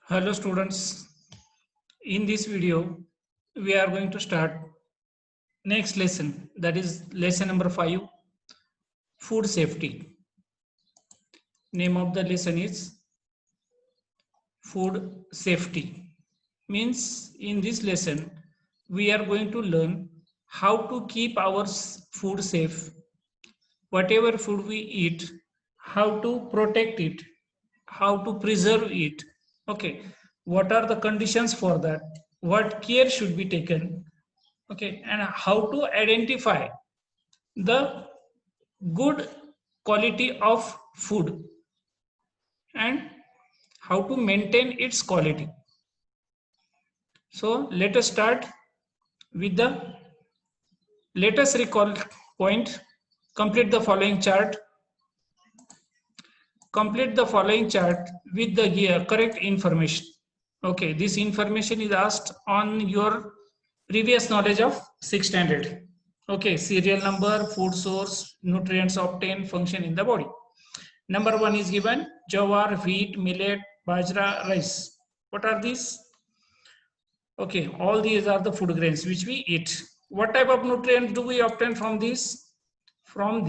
Hello students, in this video we are going to start next lesson, that is lesson number 5, food safety. Name of the lesson is food safety. Means in this lesson we are going to learn how to keep our food safe. Whatever food we eat, how to protect it, how to preserve it. Okay, what are the conditions for that? What care should be taken? Okay, and how to identify the good quality of food and how to maintain its quality. So let us start with the let us recall point. Complete the following chart. Complete the following chart with the correct information. Okay, this information is asked on your previous knowledge of 6th standard. Okay, serial number, food source, nutrients obtained, function in the body. Number 1 is given jowar, wheat, millet, bajra, rice. What are these? Okay, all these are the food grains which we eat. What type of nutrients do we obtain from these? From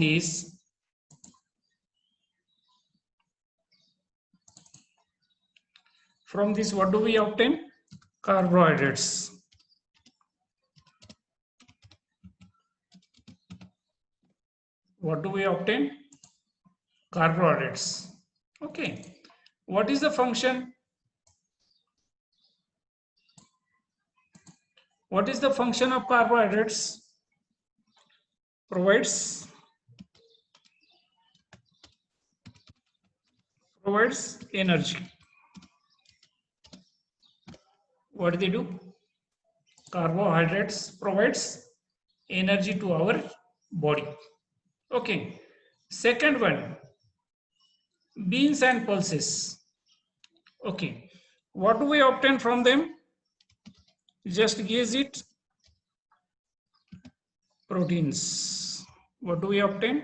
these, what do we obtain? Carbohydrates. What do we obtain? Carbohydrates. Okay, what is the function? What is the function of carbohydrates? Provides energy. What do they do? Carbohydrates provides energy to our body. Okay, second one, beans and pulses. Okay, what do we obtain from them? Just guess it. Proteins. What do we obtain?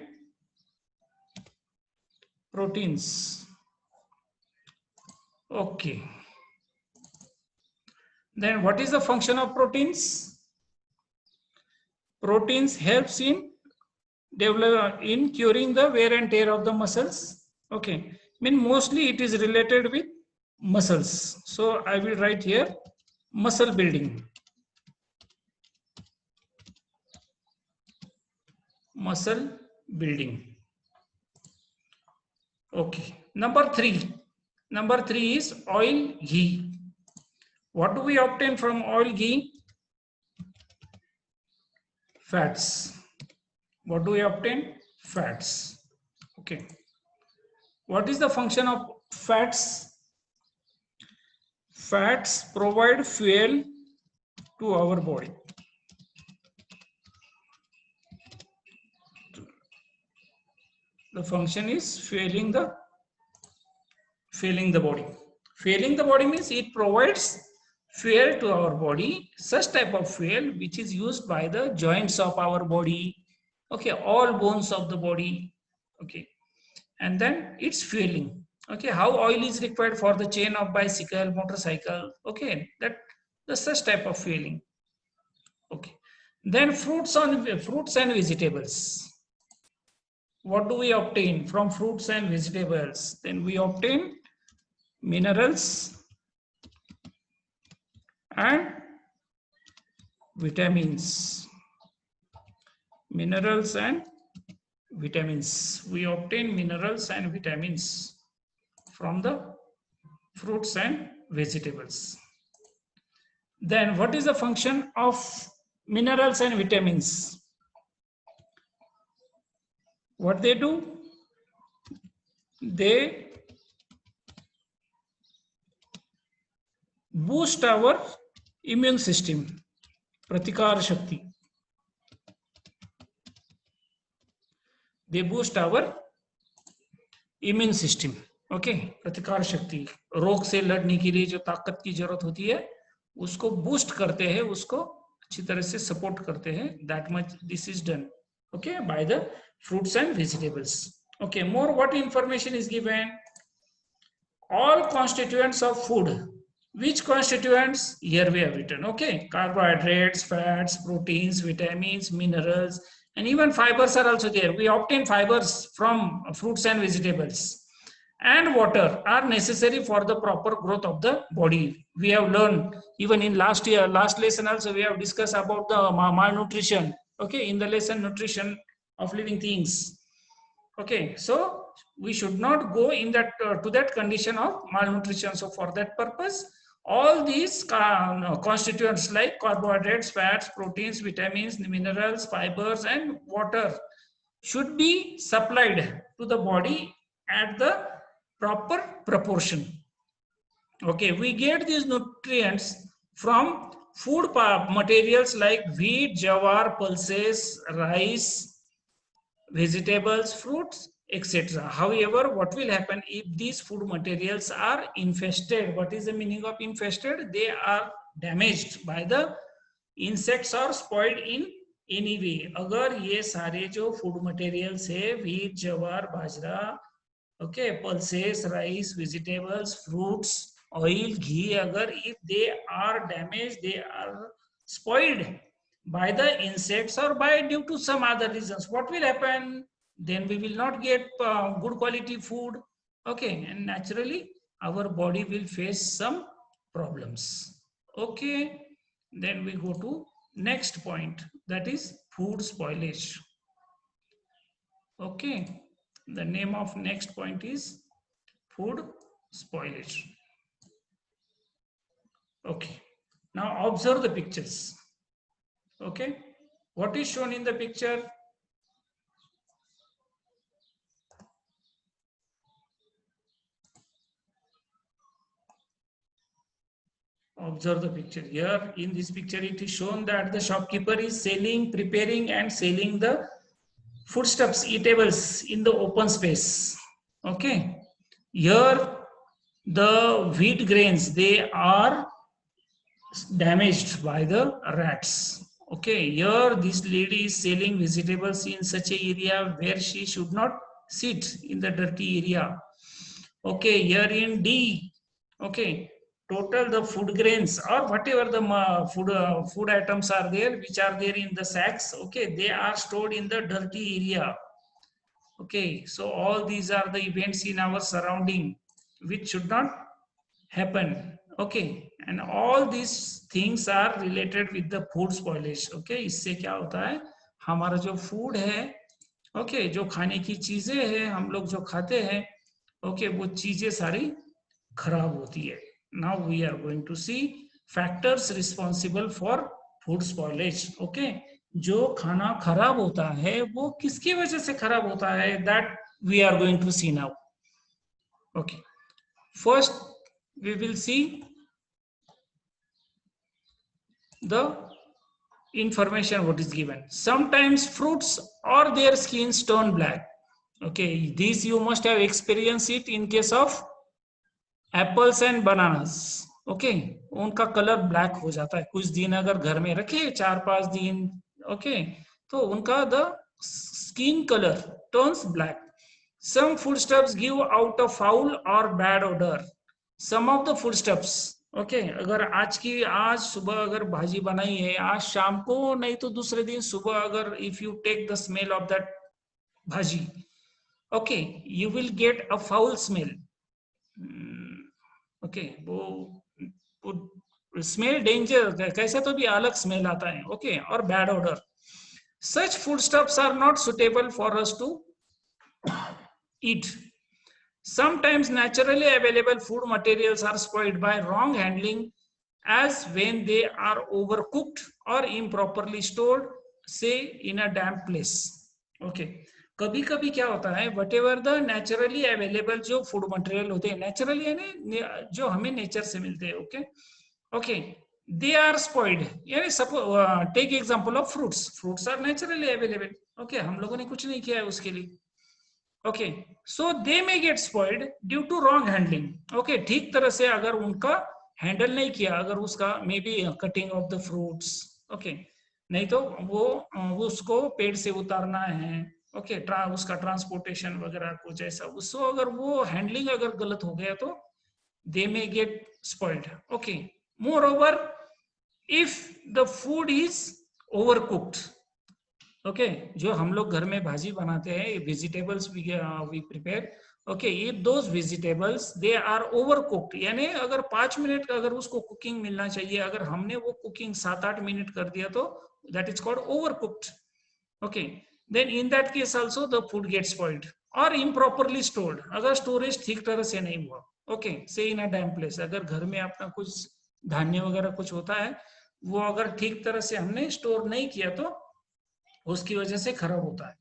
Proteins. Okay, then what is the function of proteins? Proteins helps in curing the wear and tear of the muscles. Okay, mostly it is related with muscles. So I will write here muscle building. Muscle building. Okay, number 3 is oil, ghee. What do we obtain from oil, ghee? Fats. What do we obtain? Fats. Okay, what is the function of fats? Fats provide fuel to our body. The function is fueling the body. Fueling the body means it provides fuel to our body, such type of fuel which is used by the joints of our body. Okay, all bones of the body. Okay, and then it's fueling. Okay, how oil is required for the chain of bicycle, motorcycle. Okay, that the such type of fueling. Okay, then fruits and vegetables. What do we obtain from fruits and vegetables? Then we obtain minerals and vitamins. Minerals and vitamins. We obtain minerals and vitamins from the fruits and vegetables. Then what is the function of minerals and vitamins? What they do? They boost our immune system, pratikar shakti. They boost our immune system. Okay, प्रतिकार शक्ति, रोग से लड़ने के लिए जो ताकत की जरूरत होती है उसको बूस्ट करते हैं, उसको अच्छी तरह से सपोर्ट करते हैं. That much this is done okay by the fruits and vegetables. Okay, more what information is given? All constituents of food Which constituents? Here we have written, okay, carbohydrates, fats, proteins, vitamins, minerals, and even fibers are also there. We obtain fibers from fruits and vegetables. And water are necessary for the proper growth of the body. We have learned even in last lesson also we have discussed about the malnutrition. Okay, in the lesson nutrition of living things. Okay, so we should not go in that to that condition of malnutrition. So for that purpose, all these constituents like carbohydrates, fats, proteins, vitamins, minerals, fibers, and water should be supplied to the body at the proper proportion. Okay, we get these nutrients from food materials like wheat, jawar, pulses, rice, vegetables, fruits, etc. However, what will happen if these food materials are infested? What is the meaning of infested? They are damaged by the insects or spoiled in any way. अगर ये सारे जो food materials है, wheat, jawar, bajra, okay, pulses, rice, vegetables, fruits, oil, ghee, agar if they are damaged, they are spoiled by the insects or by due to some other reasons, what will happen? Then we will not get good quality food, okay, and naturally our body will face some problems. Okay, then we go to next point, that is food spoilage. Okay, the name of next point is food spoilage. Okay, now observe the pictures. Okay, what is shown in the picture? Observe the picture. Here in this picture it is shown that the shopkeeper is selling, preparing and selling the foodstuffs, eatables in the open space. Okay, here the wheat grains, they are damaged by the rats. Okay, here this lady is selling vegetables in such a area where she should not sit, in the dirty area. Okay, here in D, okay, total the food grains or whatever the food items are there, which are there in the sacks, okay, they are stored in the dirty area. Okay, so all these are the events in our surrounding which should not happen. Okay, and all these things are related with the food spoilage. Okay, इससे क्या होता है, हमारा जो food है, okay, जो खाने की चीजें हैं, हम लोग जो खाते हैं, ओके, वो चीजें सारी खराब होती है. Now we are going to see factors responsible for food spoilage. Okay, जो खाना खराब होता है वो किसकी वजह से खराब होता है, that we are going to see now. Okay, first we will see the information what is given. Sometimes fruits or their skins turn black. Okay, this you must have experienced it in case of apples and bananas. Okay, उनका colour black हो जाता है कुछ दिन अगर घर में रखे 4-5 दिन. ओके, तो उनका the skin colour turns black. Some foodstuffs give out a foul or bad odor. Some of the foodstuffs, okay, अगर आज सुबह अगर भाजी बनाई है, आज शाम को नहीं तो दूसरे दिन सुबह अगर if you take the smell of that भाजी, okay, you will get a foul smell. Okay, वो स्मेल डेंजर, कैसे तो भी अलग स्मेल आता है. ओके, और bad order. Such foodstuffs are not suitable for us to eat. Sometimes naturally available food materials are spoiled by wrong handling, as when they are overcooked or improperly stored, say in a damp place. Okay, कभी कभी क्या होता है, what ever the naturally available जो food material होते हैं, naturally यानी जो हमें नेचर से मिलते हैं. Okay, okay, they are spoiled. यानी suppose take example of fruits. Fruits are naturally available. Okay, हम लोगों ने कुछ नहीं किया है उसके लिए. Okay, so they may get spoiled due to wrong handling. Okay, ठीक तरह से अगर उनका हैंडल नहीं किया, अगर उसका may be cutting of the fruits, okay, नहीं तो वो उसको पेड़ से उतारना है, ओके, उसका ट्रांसपोर्टेशन वगैरह कुछ ऐसा, उसको अगर वो हैंडलिंग अगर गलत हो गया तो they may get spoiled. Okay. Moreover, if the food is overcooked, okay, जो हम लोग घर में भाजी बनाते हैं, vegetables we prepare, okay, if those vegetables they are overcooked, यानी अगर 5 मिनट का अगर उसको कुकिंग मिलना चाहिए, अगर हमने वो कुकिंग 7-8 मिनट कर दिया तो that is called overcooked. Okay, then in that case also the food gets spoiled or improperly stored. अगर स्टोरेज ठीक तरह से नहीं हुआ, okay, say in a damp place, अगर घर में अपना कुछ धान्य वगैरह कुछ होता है, वो अगर ठीक तरह से हमने स्टोर नहीं किया तो उसकी वजह से खराब होता है.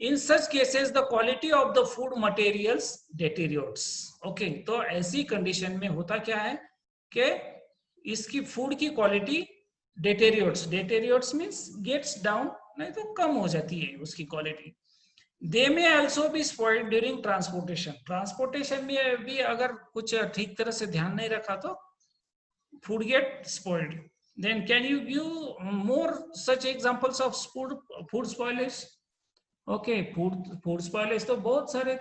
In such cases the quality of the food materials deteriorates. Okay, तो ऐसी कंडीशन में होता क्या है कि इसकी फूड की quality deteriorates means gets down, नहीं तो कम हो जाती है उसकी quality. They may also be spoiled during transportation. Transportation में भी अगर कुछ ठीक तरह से ध्यान नहीं रखा तो food get spoiled. Then can you give more such examples of food spoilage? Okay, food spoilage तो बहुत सारे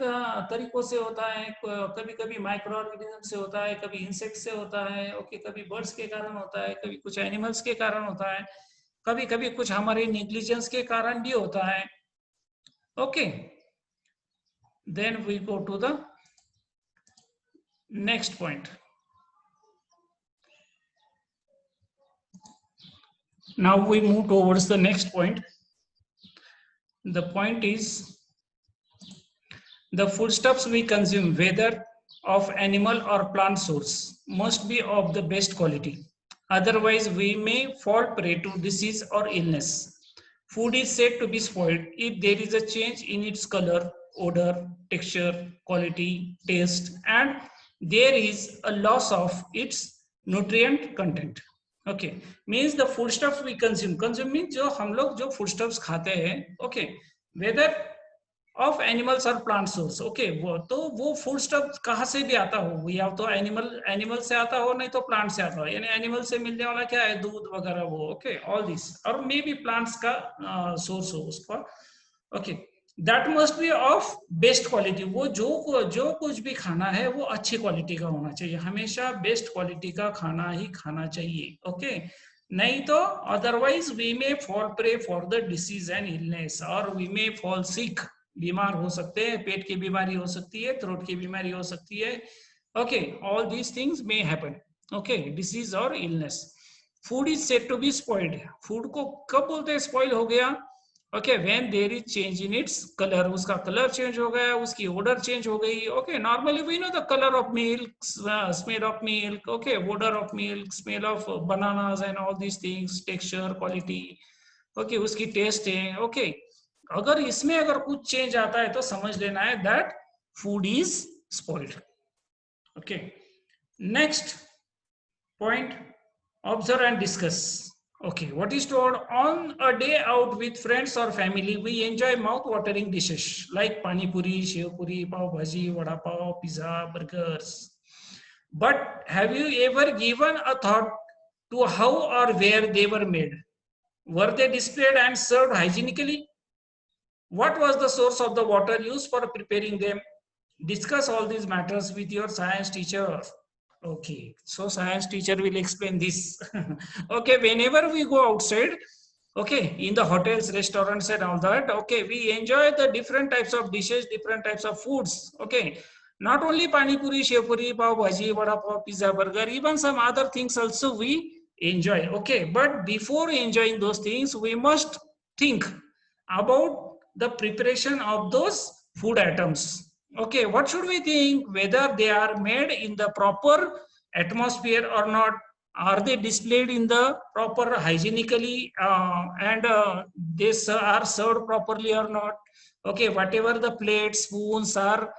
तरीकों से होता है. कभी कभी माइक्रो ऑर्गेनिज्म से होता है, कभी इंसेक्ट से होता है, ओके, कभी बर्ड्स के कारण होता है, कभी कुछ एनिमल्स के कारण होता है, कभी कभी कुछ हमारे नेग्लिजेंस के कारण भी होता है. Okay, then we go to the next point. Now we move towards the next point. The point is the foodstuffs we consume, whether of animal or plant source, must be of the best quality. Otherwise, we may fall prey to disease or illness. Food is said to be spoiled if there is a change in its color, odor, texture, quality, taste, and there is a loss of its nutrient content. Okay, means the foodstuffs we consume means जो हम लोग जो foodstuffs खाते हैं, okay, whether of animals or plant source, okay, वो foodstuff कहाँ से भी आता हो, या तो animal से आता हो, नहीं तो plant से आता हो, यानी animal से मिलने वाला क्या है, दूध वगैरह वो, okay, all this, और maybe plants का source हो उसका, okay, that must be of best quality. वो जो कुछ भी खाना है वो अच्छी क्वालिटी का होना चाहिए, हमेशा बेस्ट क्वालिटी का खाना ही खाना चाहिए. ओके, नहीं तो otherwise we may fall prey for the disease and illness, और we may fall sick, बीमार हो सकते हैं, पेट की बीमारी हो सकती है, थ्रोट की बीमारी हो सकती है. Okay, all these things may happen. Okay, disease और illness. Food is said to be spoiled. Food को कब बोलते हैं स्पॉइल हो गया? Okay, when there is change in its colour, उसका कलर चेंज हो गया, उसकी ऑर्डर चेंज हो गई. Okay, normally we know the colour of milk, smell of milk, okay, odour of milk, smell of bananas and all these things, texture, quality, okay, उसकी test है. Okay, अगर इसमें अगर कुछ चेंज आता है तो समझ लेना है that food is spoiled. Okay, next point, observe and discuss. Okay, what is told? On a day out with friends or family, we enjoy mouth-watering dishes like pani puri, shev puri, pav bhaji, vada pav, pizza, burgers. But have you ever given a thought to how or where they were made? Were they displayed and served hygienically? What was the source of the water used for preparing them? Discuss all these matters with your science teacher. Okay, so science teacher will explain this. Okay, whenever we go outside, okay, in the hotels, restaurants and all that, okay, we enjoy the different types of dishes, different types of foods. Okay, not only pani puri, shev puri, pav bhaji, vada pav, pizza, burger, even some other things also we enjoy. Okay, but before enjoying those things, we must think about the preparation of those food items. Okay, what should we think? Whether they are made in the proper atmosphere or not, are they displayed in the proper hygienically, and they are served properly or not? Okay, whatever the plates, spoons are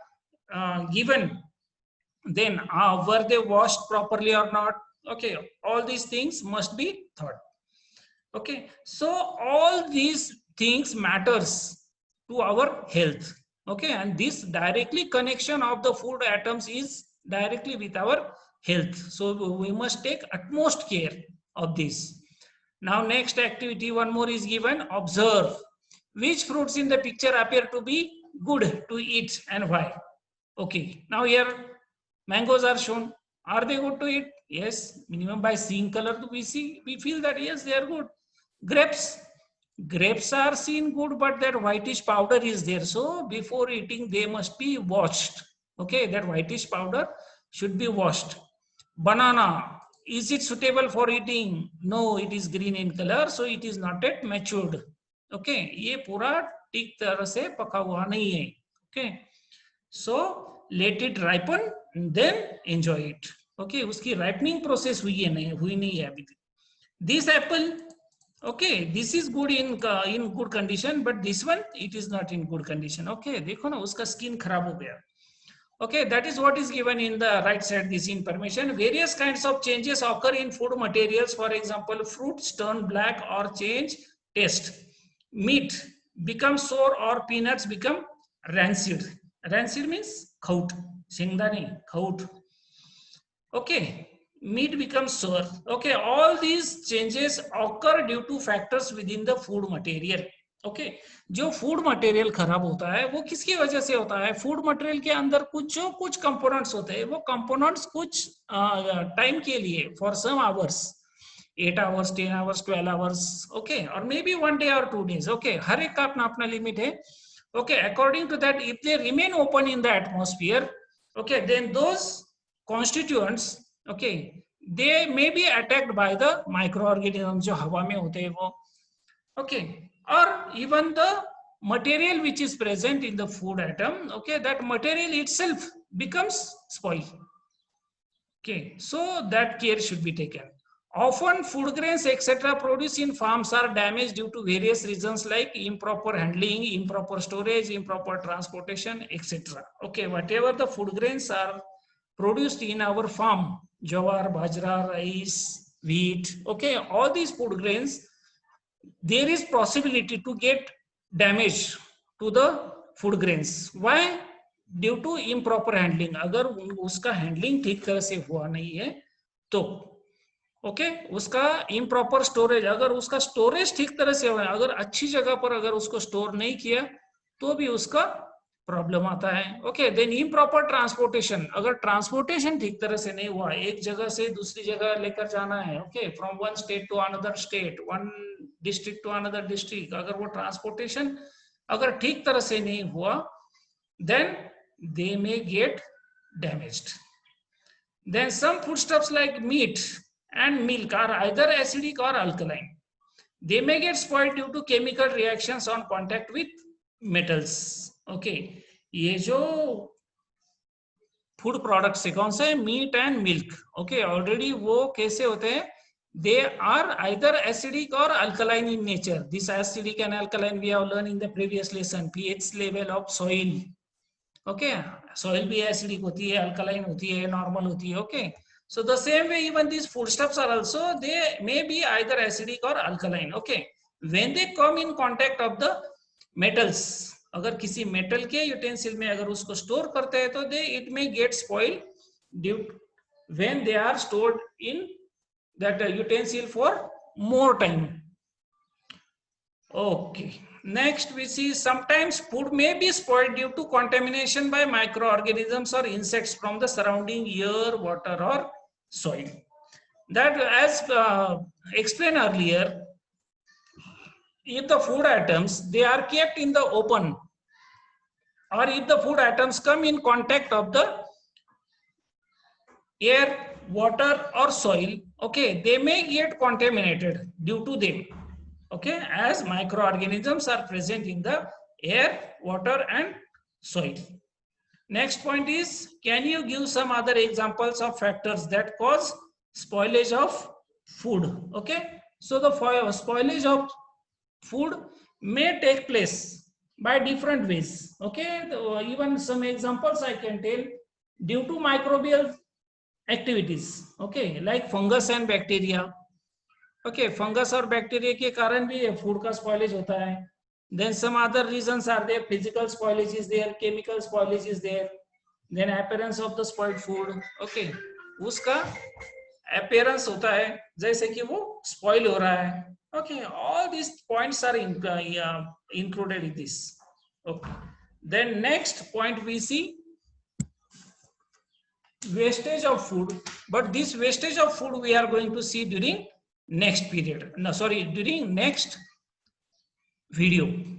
given, then were they washed properly or not? Okay, all these things must be thought. Okay, so all these things matters to our health. Okay, and this directly connection of the food atoms is directly with our health, so we must take utmost care of this. Now next activity, one more is given. Observe which fruits in the picture appear to be good to eat and why. Okay, now here mangoes are shown. Are they good to eat? Yes, minimum by seeing color we feel that yes, they are good. Grapes. Grapes are seen good, but that whitish powder is there. So before eating, they must be washed. Okay, that whitish powder should be washed. Banana. Is it suitable for eating? No, it is green in color, so it is not yet matured. Okay, ये पूरा ठीक तरह से पका हुआ नहीं है. Okay, so let it ripen and then enjoy it. Okay, उसकी ripening process हुई नहीं है अभी तक. This apple, okay, this is good in good condition, but this one it is not in good condition. Okay, देखो ना उसका skin खराब हो गया. Okay, that is what is given in the right side, this information. Various kinds of changes occur in food materials. For example, fruits turn black or change taste. Meat becomes sour or peanuts become rancid. Rancid means खाऊट, शेंगदा नहीं, खाऊट. Okay, meat becomes sour. Okay, all these changes occur due to factors within the food material. Okay जो food material खराब होता है वो किसकी वजह से होता है? फूड मटेरियल के अंदर कुछ कंपोनेंट्स होते हैं, वो कंपोनेंट्स कुछ टाइम के लिए, for some hours, 8 hours, 10 hours, 12 hours, okay, or maybe 1 day or 2 days, okay, हर एक का अपना अपना लिमिट है. Okay, according to that, if they remain open in the atmosphere, okay, then those constituents, okay, they may be attacked by the microorganisms जो हवा में होते हैं वो. Okay, or even the material which is present in the food atom, okay, that material itself becomes spoil. Okay, so that care should be taken. Often food grains etc produced in farms are damaged due to various reasons like improper handling, improper storage, improper transportation, etc. Okay, whatever the food grains are produced in our farm, jawar, bajra, rice, wheat, okay, all these food grains, there is possibility to get damage to the food grains. Why? Due to improper handling. अगर उसका handling ठीक तरह से हुआ नहीं है तो okay, उसका इम्प्रॉपर स्टोरेज, अगर उसका स्टोरेज ठीक तरह से हुआ है, अगर अच्छी जगह पर अगर उसको स्टोर नहीं किया तो भी उसका प्रॉब्लम आता है. ओके, देन इम्प्रॉपर ट्रांसपोर्टेशन, अगर ट्रांसपोर्टेशन ठीक तरह से नहीं हुआ, एक जगह से दूसरी जगह लेकर जाना है, okay, from one state to another state, one district to another district, अगर वो ट्रांसपोर्टेशन अगर ठीक तरह से नहीं हुआ, then they may get damaged. Then some foodstuffs like meat and milk are either acidic or alkaline. They may get spoiled due to chemical reactions on contact with metals. Okay, ये जो food products है कौन से? Meat and milk. Okay, already वो कैसे होते हैं? They are either acidic or alkaline in nature. This acidic and alkaline we have learned in the previous lesson. pH level of soil. Okay, soil भी acidic होती है, alkaline होती है, normal होती है. Okay, so the same way even this foodstuffs are also, they may be either acidic or alkaline. Okay, when they come in contact of the metals, अगर किसी metal के यूटेंसिल में अगर उसको स्टोर करते हैं तो they it may get spoil due when they are stored in that utensil for more time. Okay, next we see sometimes food may be spoiled due to contamination by microorganisms or insects from the surrounding air, water or soil. That as explained earlier, if the food items they are kept in the open, or if the food items come in contact of the air, water or soil, okay, they may get contaminated due to them. Okay, as microorganisms are present in the air, water and soil. Next point is, can you give some other examples of factors that cause spoilage of food? Okay, so the spoilage of food may take place by different ways. Okay, even some examples I can tell. Due to microbial activities, okay, like fungus and bacteria. Okay, fungus और bacteria के कारण भी food का spoilage होता है. Then some other reasons are there, physical spoilage is there, chemical spoilage is there, then appearance of the spoiled food. Okay, उसका appearance होता है जैसे कि वो स्पॉइल हो रहा है. Okay, all this points are included in this. Okay, then next point we see wastage of food, but this wastage of food we are going to see during next period. No, sorry, during next video.